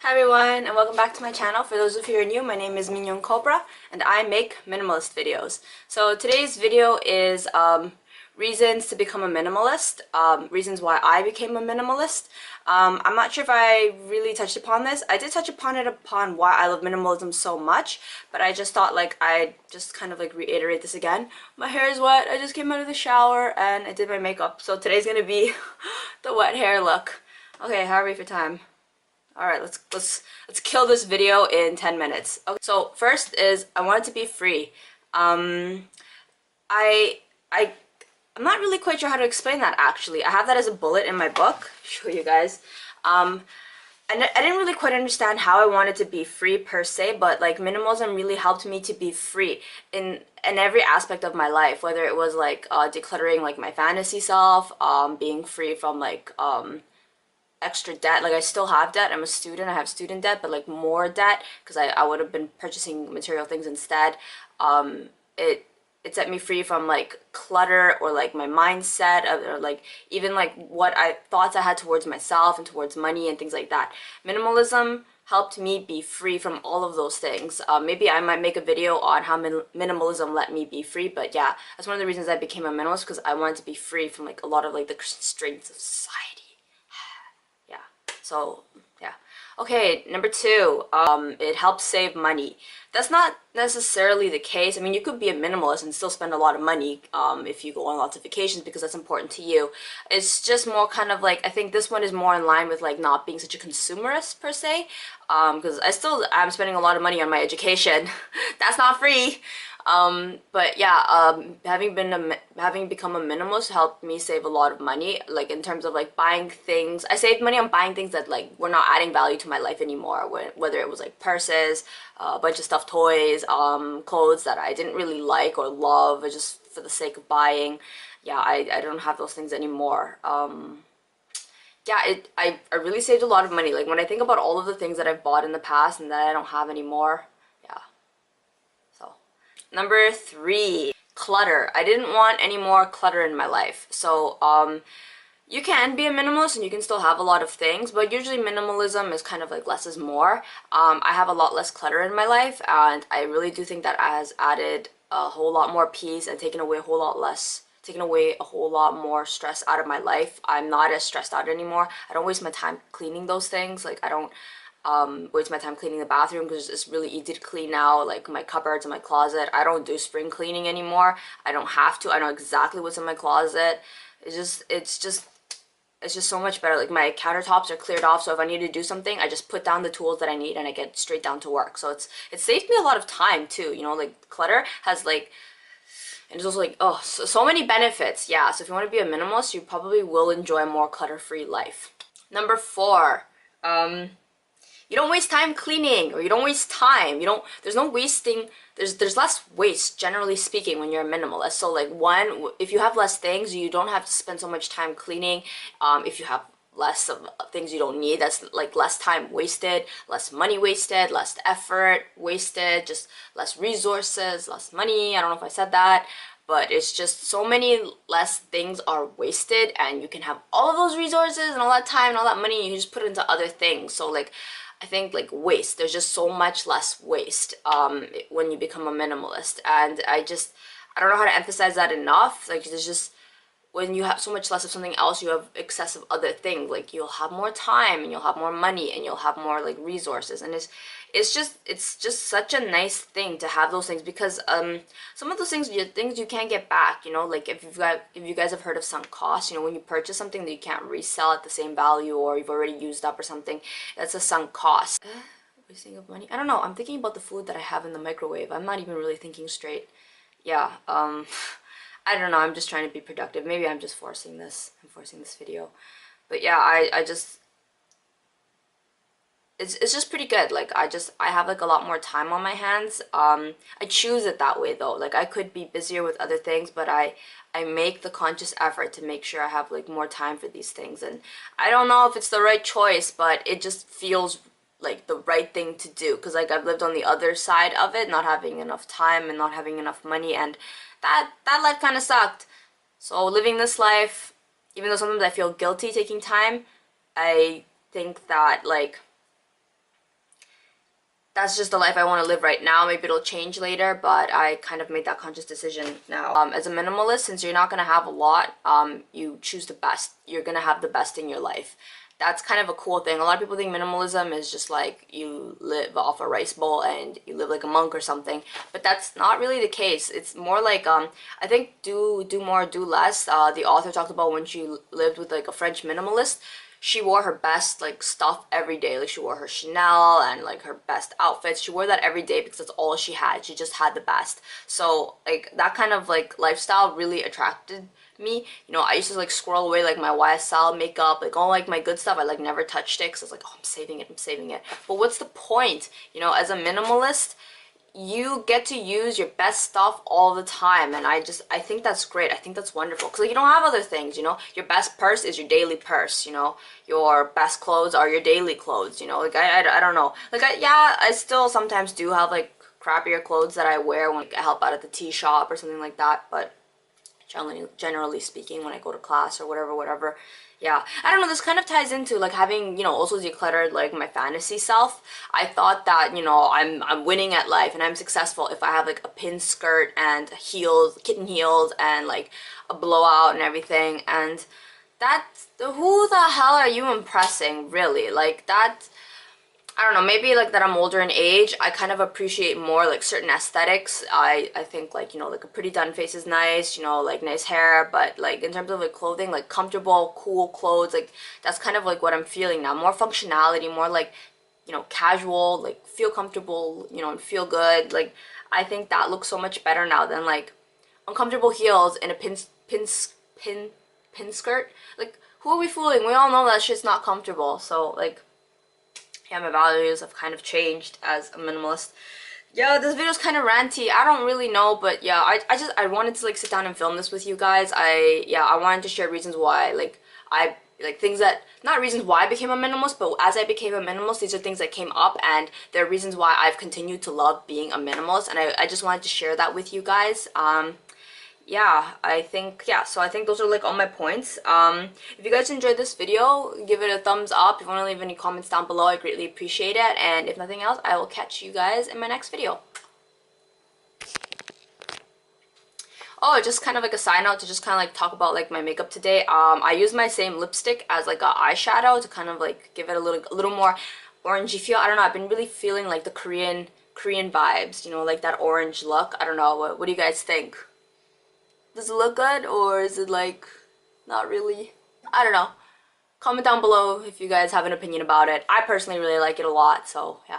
Hi everyone, and welcome back to my channel. For those of you who are new, my name is Mignon Cobra and I make minimalist videos. So today's video is reasons to become a minimalist, reasons why I became a minimalist. I'm not sure if I really touched upon this. I did touch upon why I love minimalism so much, but I just thought like I'd just kind of like reiterate this again. My hair is wet, I just came out of the shower and I did my makeup. So today's gonna be the wet hair look. Okay, how are we for time? Alright, let's kill this video in 10 minutes. Okay, so first is I want it to be free. I'm not really quite sure how to explain that actually. I have that as a bullet in my book. Show you guys. I didn't really quite understand how I wanted to be free per se, but like minimalism really helped me to be free in every aspect of my life, whether it was like decluttering like my fantasy self, being free from like extra debt. Like I still have debt, I'm a student, I have student debt, but like more debt because I would have been purchasing material things instead. It set me free from like clutter or like my mindset or like even like thoughts I had towards myself and towards money and things like that. Minimalism helped me be free from all of those things. Maybe I might make a video on how minimalism let me be free, but yeah, that's one of the reasons I became a minimalist, because I wanted to be free from like a lot of like the constraints of society. So yeah. Okay, number two, it helps save money. That's not necessarily the case. I mean, you could be a minimalist and still spend a lot of money if you go on lots of vacations because that's important to you. It's just more kind of like, I think this one is more in line with like not being such a consumerist per se, because I'm spending a lot of money on my education. That's not free. But yeah, having become a minimalist helped me save a lot of money, like in terms of like buying things. I saved money on buying things that like were not adding value to my life anymore, whether it was like purses, a bunch of stuffed toys, clothes that I didn't really like or love, or just for the sake of buying. Yeah, I don't have those things anymore. Yeah, I really saved a lot of money. Like when I think about all of the things that I've bought in the past and that I don't have anymore, yeah. So number three, clutter. I didn't want any more clutter in my life. So you can be a minimalist and you can still have a lot of things, but usually minimalism is kind of like less is more. I have a lot less clutter in my life, and I really do think that has added a whole lot more peace and taken away a whole lot more stress out of my life. I'm not as stressed out anymore. I don't waste my time cleaning those things. Like I don't waste my time cleaning the bathroom because it's really easy to clean now, like my cupboards and my closet. I don't do spring cleaning anymore. I don't have to. I know exactly what's in my closet. It's just so much better. Like my countertops are cleared off, so if I need to do something, I just put down the tools that I need and I get straight down to work. So it saved me a lot of time too, you know. Like clutter has like, and there's also like, oh, so many benefits. Yeah, so if you want to be a minimalist, you probably will enjoy a more clutter-free life. Number four, you don't waste time cleaning, or you don't waste time. There's no wasting. There's less waste, generally speaking, when you're a minimalist. So like one, if you have less things, you don't have to spend so much time cleaning. If you have less of things you don't need, that's like less time wasted, less money wasted, less effort wasted, just less resources, less money. I don't know if I said that, but it's just so many less things are wasted, and you can have all of those resources and all that time and all that money, and you can just put it into other things. So like I think like waste, there's just so much less waste when you become a minimalist, and I don't know how to emphasize that enough. Like there's just, when you have so much less of something else, you have excess of other things. Like you'll have more time and you'll have more money and you'll have more like resources, and it's just such a nice thing to have those things, because some of those things you can't get back, you know. Like if you guys have heard of sunk costs, you know, when you purchase something that you can't resell at the same value, or you've already used up or something, that's a sunk cost. Wasting of money, I don't know. I'm thinking about the food that I have in the microwave. I'm not even really thinking straight. Yeah, I don't know, I'm just trying to be productive. Maybe I'm just forcing this. I'm forcing this video. But yeah, it's just pretty good. Like I have like a lot more time on my hands. I choose it that way though. Like I could be busier with other things, but I make the conscious effort to make sure I have like more time for these things. And I don't know if it's the right choice, but it just feels like the right thing to do, because like I've lived on the other side of it, not having enough time and not having enough money, and that life kind of sucked. So living this life, even though sometimes I feel guilty taking time, I think that like that's just the life I want to live right now. Maybe it'll change later, but I kind of made that conscious decision now. As a minimalist, since you're not going to have a lot, you choose the best. You're going to have the best in your life. That's kind of a cool thing. A lot of people think minimalism is just like you live off a rice bowl and you live like a monk or something, but that's not really the case. It's more like I think do more, do less. The author talked about when she lived with like a French minimalist. She wore her best like stuff every day. Like she wore her Chanel and like her best outfits. She wore that every day because that's all she had. She just had the best. So like that kind of like lifestyle really attracted me. You know, I used to like squirrel away like my YSL makeup, like all like my good stuff. I like never touched it because I was like, oh, I'm saving it, I'm saving it. But what's the point? You know, as a minimalist, you get to use your best stuff all the time, and I think that's great. I think that's wonderful because like, you don't have other things, you know. Your best purse is your daily purse, you know. Your best clothes are your daily clothes, you know. Like I don't know, like yeah, I still sometimes do have like crappier clothes that I wear when I help out at the tea shop or something like that, but generally speaking, when I go to class or whatever, yeah, I don't know, this kind of ties into like having, you know, also decluttered like my fantasy self. I thought that, you know, I'm winning at life and I'm successful if I have like a pin skirt and heels, kitten heels, and like a blowout and everything. And that's, who the hell are you impressing, really? Like that, I don't know, maybe like that I'm older in age, I kind of appreciate more like certain aesthetics. I think like, you know, like a pretty done face is nice, you know, like nice hair, but like in terms of like clothing, like comfortable, cool clothes, like that's kind of like what I'm feeling now. More functionality, more like, you know, casual, like feel comfortable, you know, and feel good. Like I think that looks so much better now than like uncomfortable heels and a pin skirt. Like who are we fooling? We all know that shit's not comfortable. So like, yeah, my values have kind of changed as a minimalist. Yeah, this video's kind of ranty. I don't really know, but yeah, I wanted to like sit down and film this with you guys. I wanted to share reasons why, like I like things that, not reasons why I became a minimalist, but as I became a minimalist, these are things that came up, and they're reasons why I've continued to love being a minimalist, and I just wanted to share that with you guys. Yeah, I think, yeah, so I think those are like all my points. If you guys enjoyed this video, give it a thumbs up. If you want to leave any comments down below, I greatly appreciate it. And if nothing else, I will catch you guys in my next video. Oh, just kind of like a side note to just kind of like talk about like my makeup today. I use my same lipstick as like a eyeshadow to kind of like give it a little more orangey feel. I don't know, I've been really feeling like the Korean vibes, you know, like that orange look. I don't know, what do you guys think? Does it look good, or is it like not really? I don't know. Comment down below if you guys have an opinion about it. I personally really like it a lot, so yeah.